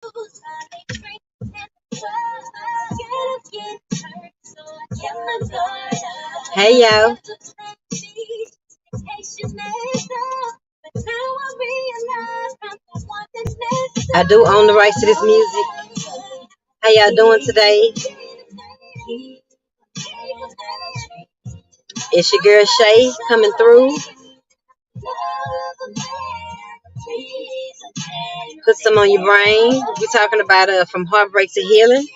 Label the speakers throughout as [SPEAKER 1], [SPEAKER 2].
[SPEAKER 1] Hey yo. I do own the rights to this music. How y'all doing today? It's your girl Shay coming through. Put some on your brain. We're talking about from heartbreak to healing.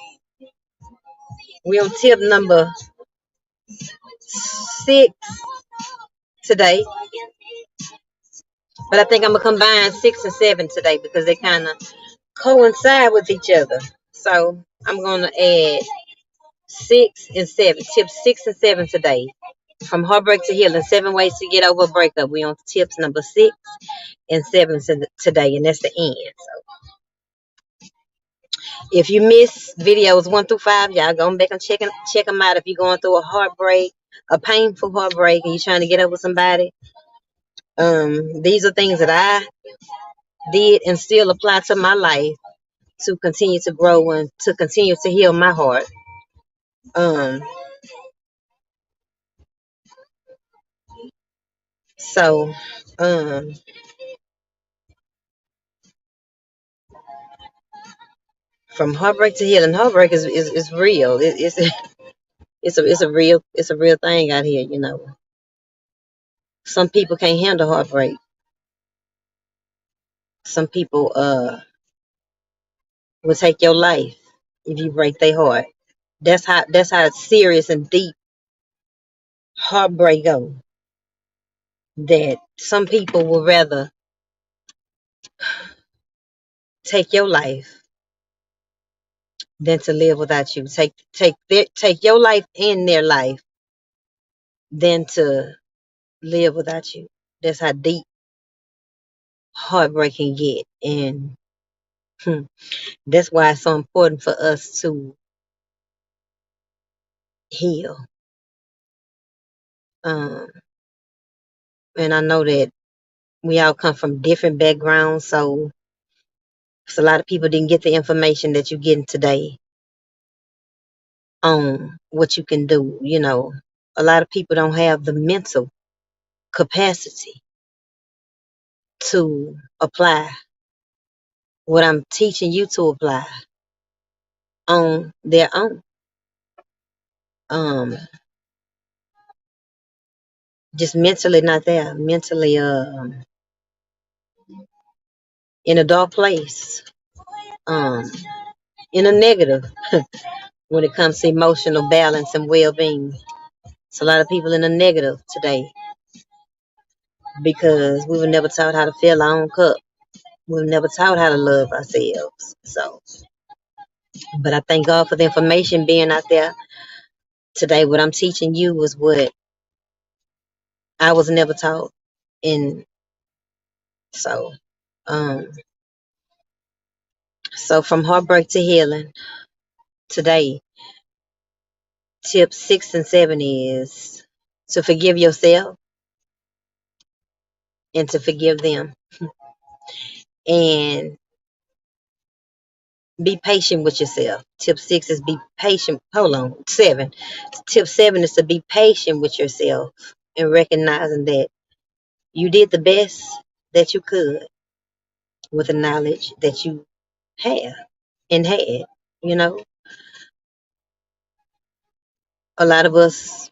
[SPEAKER 1] We're on tip number 6 today. But I think I'm going to combine 6 and 7 today because they kind of coincide with each other. So I'm going to add 6 and 7. Tips 6 and 7 today. From heartbreak to healing. 7 ways to get over a breakup. We're on tips number 6 and 7 today. And that's the end. So if you miss videos 1 through 5, y'all go back and check them out. If you're going through a heartbreak, a painful heartbreak, and you're trying to get over somebody, these are things that I did and still apply to my life to continue to grow and to continue to heal my heart. So from heartbreak to healing, heartbreak is real. It's a real thing out here, you know. Some people can't handle heartbreak. Some people will take your life if you break their heart. That's how serious and deep heartbreak go. That some people would rather take your life than to live without you. Take your life and their life than to live without you. That's how deep heartbreak can get. And that's why it's so important for us to heal. And I know that we all come from different backgrounds, so a lot of people didn't get the information that you're getting today on what you can do. You know, a lot of people don't have the mental capacity to apply what I'm teaching you to apply on their own. Just mentally not there, mentally in a dark place, in a negative when it comes to emotional balance and well-being. It's a lot of people in a negative today because we were never taught how to fill our own cup. We were never taught how to love ourselves. So, but I thank God for the information being out there today. What I'm teaching you was what I was never taught. And so, from heartbreak to healing today, tips 6 and 7 is to forgive yourself and to forgive them. And be patient with yourself. Tip 6 is be patient. Hold on. 7. Tip 7 is to be patient with yourself and recognizing that you did the best that you could with the knowledge that you have and had. You know, a lot of us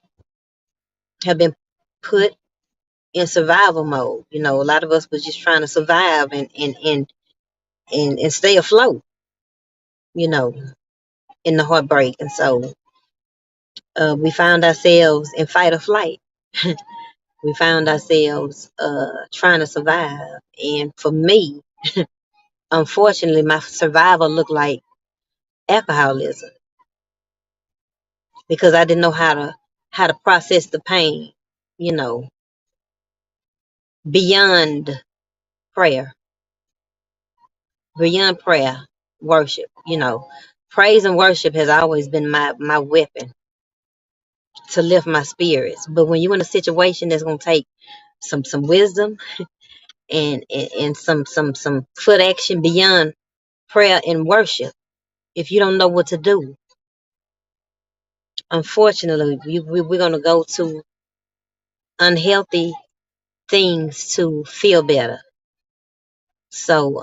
[SPEAKER 1] have been put in survival mode. You know, a lot of us was just trying to survive and stay afloat, you know, in the heartbreak. And so we found ourselves in fight or flight. We found ourselves trying to survive. And for me, unfortunately, my survival looked like alcoholism because I didn't know how to process the pain, you know, beyond prayer, worship, you know. Praise and worship has always been my weapon to lift my spirits. But when you're in a situation that's gonna take some wisdom and some foot action beyond prayer and worship if you don't know what to do. Unfortunately, we're going to go to unhealthy things to feel better. So,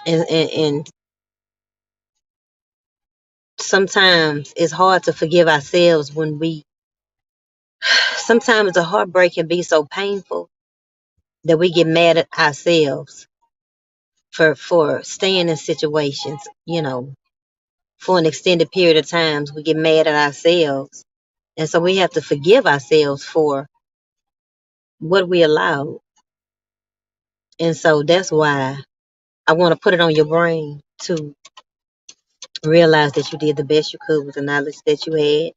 [SPEAKER 1] and sometimes it's hard to forgive ourselves when sometimes the heartbreak can be so painful that we get mad at ourselves for staying in situations, for an extended period of times. We get mad at ourselves. And so we have to forgive ourselves for what we allowed. And so that's why I want to put it on your brain to realize that you did the best you could with the knowledge that you had.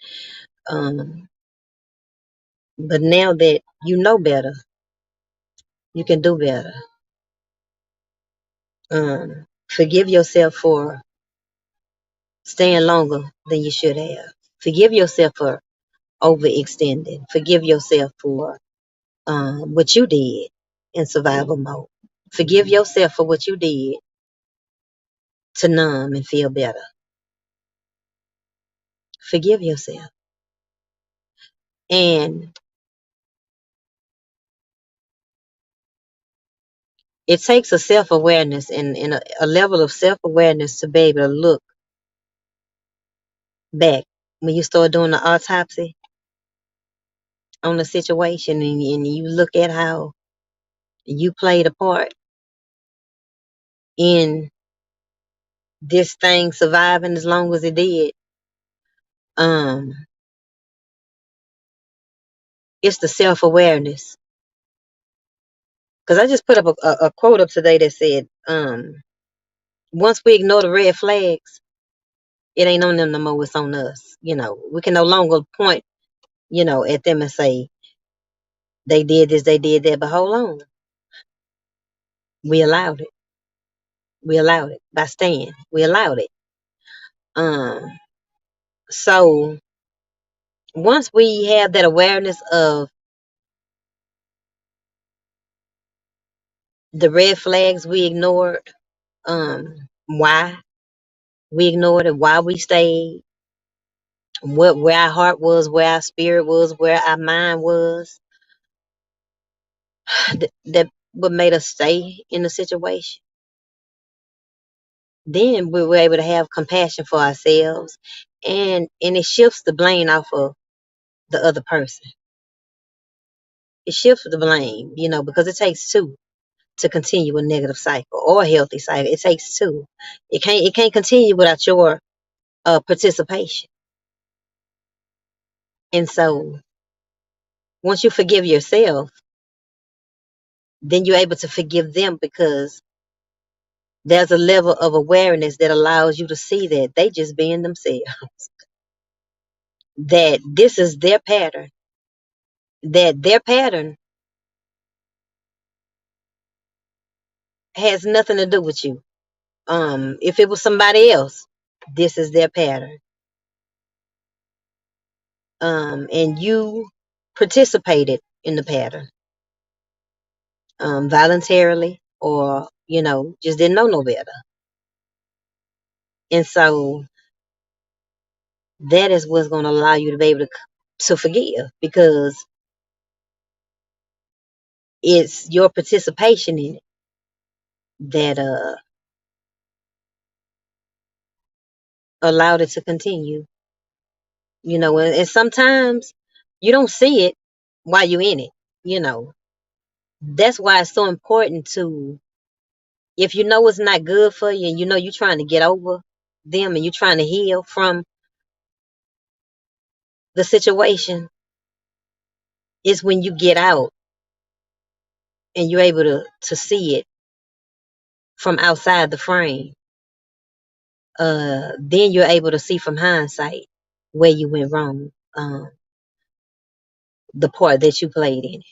[SPEAKER 1] But now that you know better, you can do better. Forgive yourself for staying longer than you should have. Forgive yourself for overextending. Forgive yourself for what you did in survival mode. Forgive yourself for what you did to numb and feel better. Forgive yourself. And it takes a self-awareness and a level of self-awareness to be able to look back when you start doing the autopsy on the situation, and you look at how you played a part in this thing surviving as long as it did. It's the self-awareness. Because I just put up a quote up today that said, once we ignore the red flags, it ain't on them no more, it's on us. We can no longer point, at them and say, they did this, they did that, but hold on. We allowed it. We allowed it by staying. We allowed it. So once we have that awareness of the red flags we ignored, why we ignored it, why we stayed, where our heart was, where our spirit was, where our mind was, that what made us stay in the situation. Then we were able to have compassion for ourselves, and it shifts the blame off of the other person. It shifts the blame, because it takes two to continue a negative cycle or a healthy cycle. It takes two. It can't continue without your participation. And so once you forgive yourself, then you're able to forgive them, because there's a level of awareness that allows you to see that they just being themselves, that this is their pattern, that their pattern has nothing to do with you. If it was somebody else, this is their pattern. And you participated in the pattern, voluntarily, or, just didn't know no better. And so that is what's going to allow you to be able to forgive, because it's your participation in it that allowed it to continue. And sometimes you don't see it while you're in it. That's why it's so important to, if you know it's not good for you, and you're trying to get over them, and you're trying to heal from the situation, is when you get out and you're able to see it from outside the frame. Then you're able to see from hindsight where you went wrong, the part that you played in it.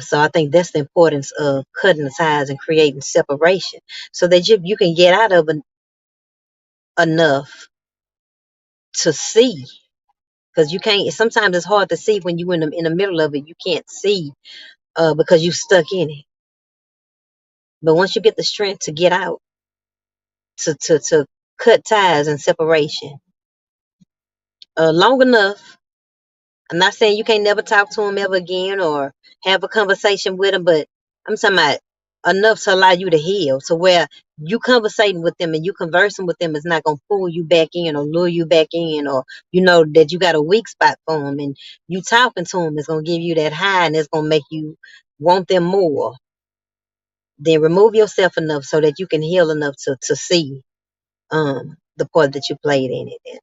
[SPEAKER 1] So I think that's the importance of cutting the ties and creating separation, so that you can get out of enough to see. Because you can't. Sometimes it's hard to see when you're in the middle of it. You can't see because you're stuck in it. But once you get the strength to get out, to cut ties and separation, long enough. I'm not saying you can't never talk to him ever again or have a conversation with him, but I'm talking about enough to allow you to heal, to where you conversating with them and you conversing with them is not going to pull you back in or lure you back in, or you know that you got a weak spot for them, and you talking to them is going to give you that high and it's going to make you want them more. Then remove yourself enough so that you can heal enough to see the part that you played in it. And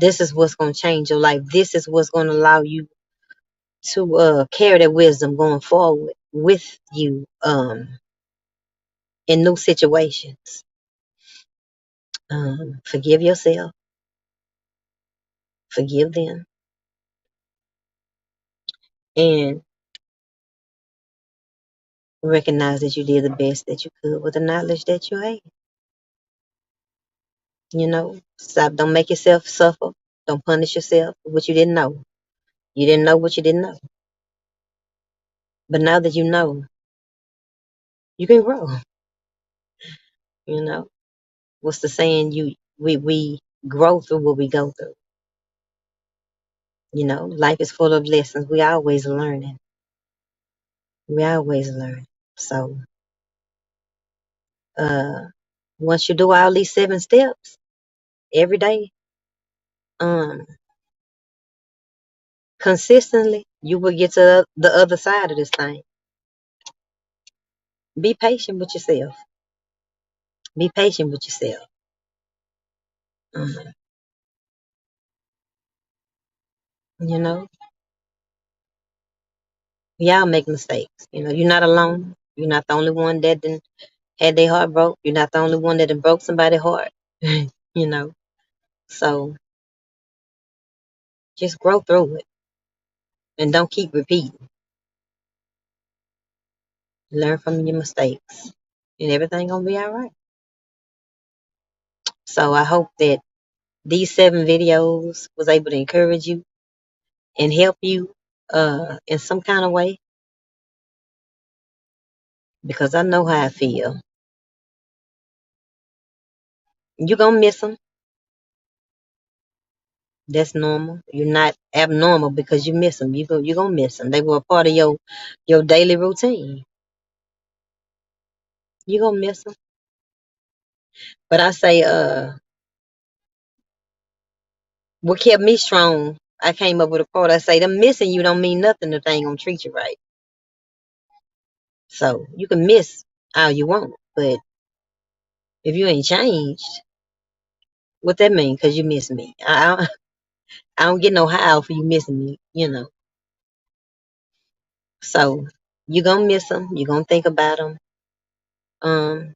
[SPEAKER 1] this is what's going to change your life. This is what's going to allow you to carry that wisdom going forward with you in new situations. Forgive yourself, forgive them, and recognize that you did the best that you could with the knowledge that you had. You know, stop. Don't make yourself suffer. Don't punish yourself for what you didn't know. You didn't know what you didn't know. But now that you know, you can grow. You know, what's the saying? We grow through what we go through. You know, life is full of lessons. We always learning. We always learn. So uh once you do all these 7 steps every day, um, consistently, you will get to the other side of this thing. Be patient with yourself. Be patient with yourself. Um, you know, we all make mistakes. You know, you're not alone. You're not the only one that didn't had their heart broke. You're not the only one that done broke somebody's heart. You know, so just grow through it and don't keep repeating. Learn from your mistakes, and everything gonna be all right. So I hope that these 7 videos was able to encourage you and help you in some kind of way, because I know how I feel. You're gonna miss them. That's normal. You're not abnormal because you miss them. You're gonna miss them. They were a part of your daily routine. You're gonna miss them. But I say, what kept me strong, I came up with a quote. I say, them missing you don't mean nothing if they ain't gonna treat you right. So you can miss all you want, but if you ain't changed, what that mean? Because you miss me. I don't get no how for you missing me, you know. So you're gonna miss them. You're gonna think about them. Um,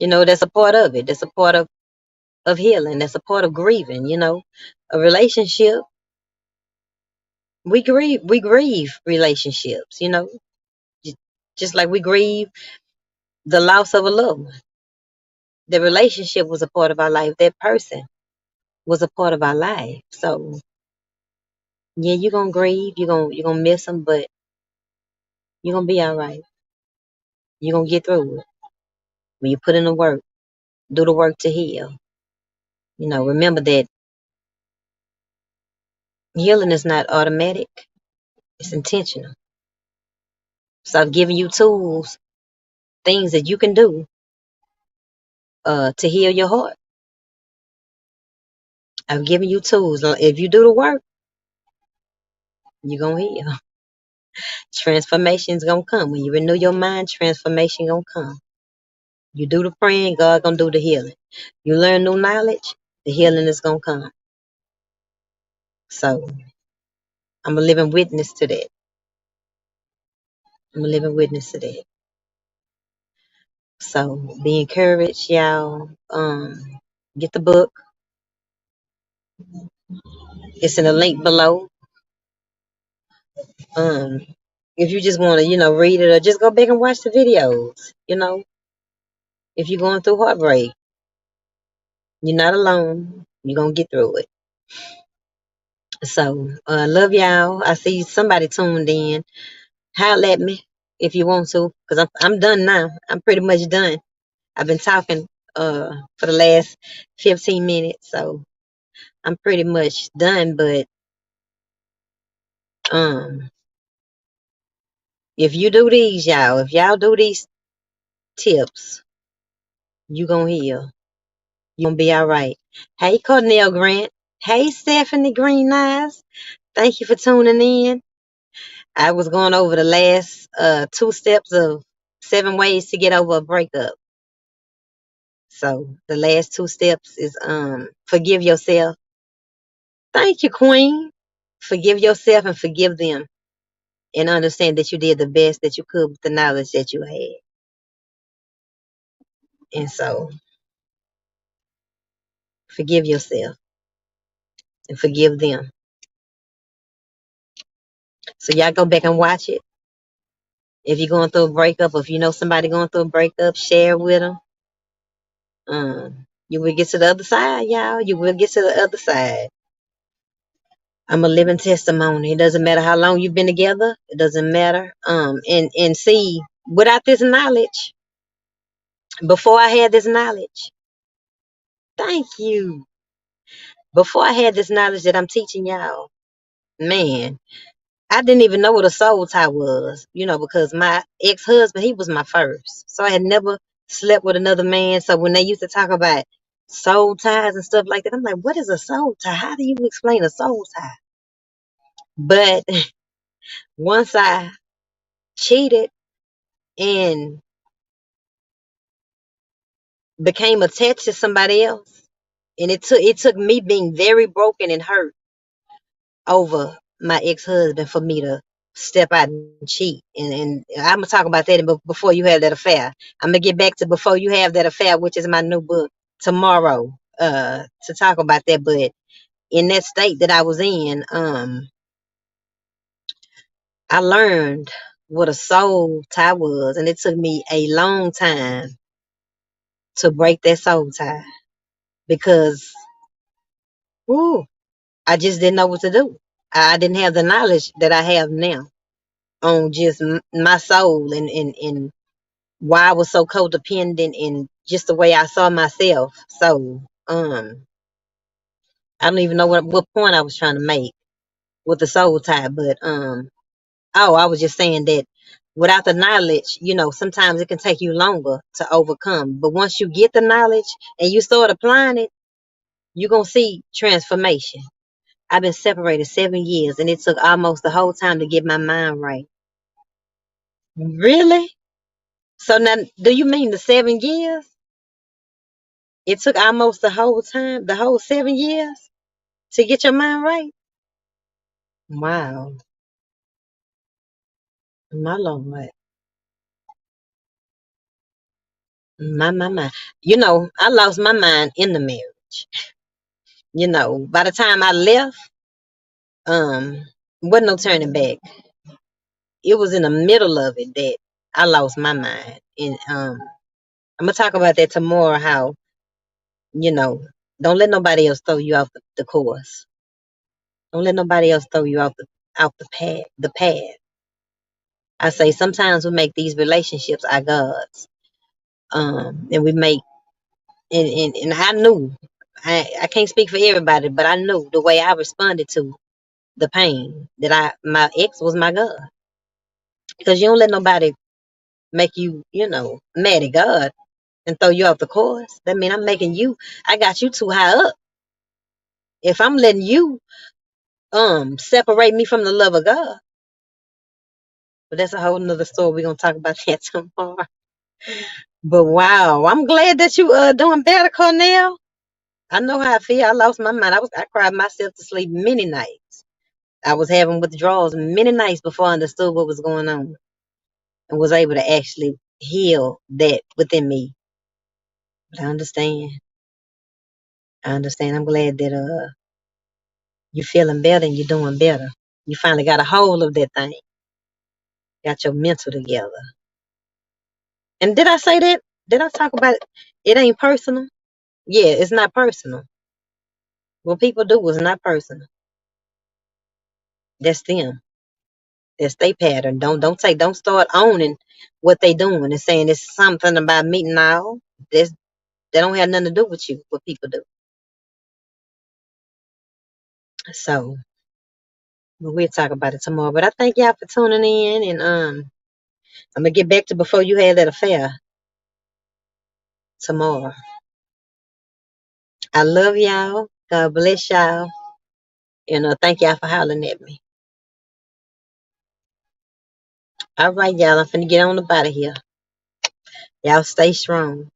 [SPEAKER 1] you know, that's a part of it. That's a part of healing. That's a part of grieving. You know, a relationship. We grieve relationships. You know, just like we grieve the loss of a loved one. The relationship was a part of our life. That person was a part of our life. So yeah, you're gonna grieve. You're gonna miss them, but you're gonna be all right. You're gonna get through it when you put in the work. Do the work to heal. You know, remember that healing is not automatic. It's intentional. So I've given you tools, things that you can do to heal your heart. I've given you tools. If you do the work, you're gonna heal. Transformation's gonna come. When you renew your mind, transformation gonna come. You do the praying, God gonna do the healing. You learn new knowledge, the healing is gonna come. So I'm a living witness to that. I'm a living witness to that. So be encouraged, y'all. Get the book. It's in the link below. Um, if you just want to, read it or just go back and watch the videos. If you're going through heartbreak, you're not alone. You're gonna get through it. So, love y'all. I see somebody tuned in. Holler at me if you want to, because I'm done now. I'm pretty much done. I've been talking for the last 15 minutes, so I'm pretty much done. But um if you do these, y'all, if y'all do these tips, you gonna heal. You gonna be all right. Hey, Cornell Grant. Hey, Stephanie Green Eyes. Thank you for tuning in. I was going over the last 2 steps of 7 ways to get over a breakup. So the last 2 steps is forgive yourself. Thank you, Queen. Forgive yourself and forgive them. And understand that you did the best that you could with the knowledge that you had. And so forgive yourself and forgive them. So y'all go back and watch it. If you're going through a breakup, or if you know somebody going through a breakup, share with them. You will get to the other side, y'all. You will get to the other side. I'm a living testimony. It doesn't matter how long you've been together. It doesn't matter. And see, without this knowledge, before I had this knowledge, thank you. Before I had this knowledge that I'm teaching y'all, man, I didn't even know what a soul tie was, because my ex-husband, he was my first. So I had never slept with another man. So when they used to talk about soul ties and stuff like that, I'm like, what is a soul tie? How do you explain a soul tie? But once I cheated and became attached to somebody else, and it took me being very broken and hurt over my ex-husband for me to step out and cheat. And I'm gonna talk about that before you have that affair. I'm gonna get back to before you have that affair, which is my new book tomorrow, to talk about that. But in that state that I was in, I learned what a soul tie was, and it took me a long time to break that soul tie because woo, I just didn't know what to do. I didn't have the knowledge that I have now on just my soul and why I was so codependent and just the way I saw myself. So I don't even know what point I was trying to make with the soul tie, but I was just saying that without the knowledge, sometimes it can take you longer to overcome. But once you get the knowledge and you start applying it, you're gonna see transformation. I've been separated 7 years, and it took almost the whole time to get my mind right. Really? So now, do you mean the 7 years? It took almost the whole time, the whole 7 years to get your mind right? Wow. My Lord. My. I lost my mind in the marriage. By the time I left, wasn't no turning back. It was in the middle of it that I lost my mind. And I'm gonna talk about that tomorrow, how, you know, don't let nobody else throw you off the course. Don't let nobody else throw you out the path. I say sometimes we make these relationships our gods. And we make and I knew I can't speak for everybody, but I knew the way I responded to the pain that my ex was my God. Because you don't let nobody make you, mad at God and throw you off the course. That mean I got you too high up. If I'm letting you separate me from the love of God. But that's a whole nother story. We're gonna talk about that tomorrow. But wow, I'm glad that you doing better, Cornell. I know how I feel. I lost my mind. I cried myself to sleep many nights. I was having withdrawals many nights before I understood what was going on and was able to actually heal that within me. But I understand. I understand. I'm glad that you're feeling better and you're doing better. You finally got a hold of that thing. Got your mental together. And did I say that? Did I talk about it? It ain't personal? Yeah, it's not personal. What people do is not personal. That's them. That's their pattern. Don't start owning what they doing and saying it's something about me. Now, this they don't have nothing to do with you. What people do. So but we'll talk about it tomorrow. But I thank y'all for tuning in, and I'm gonna get back to before you had that affair tomorrow. I love y'all. God bless y'all, and thank y'all for hollering at me. All right, y'all. I'm finna get on up out of here. Y'all stay strong.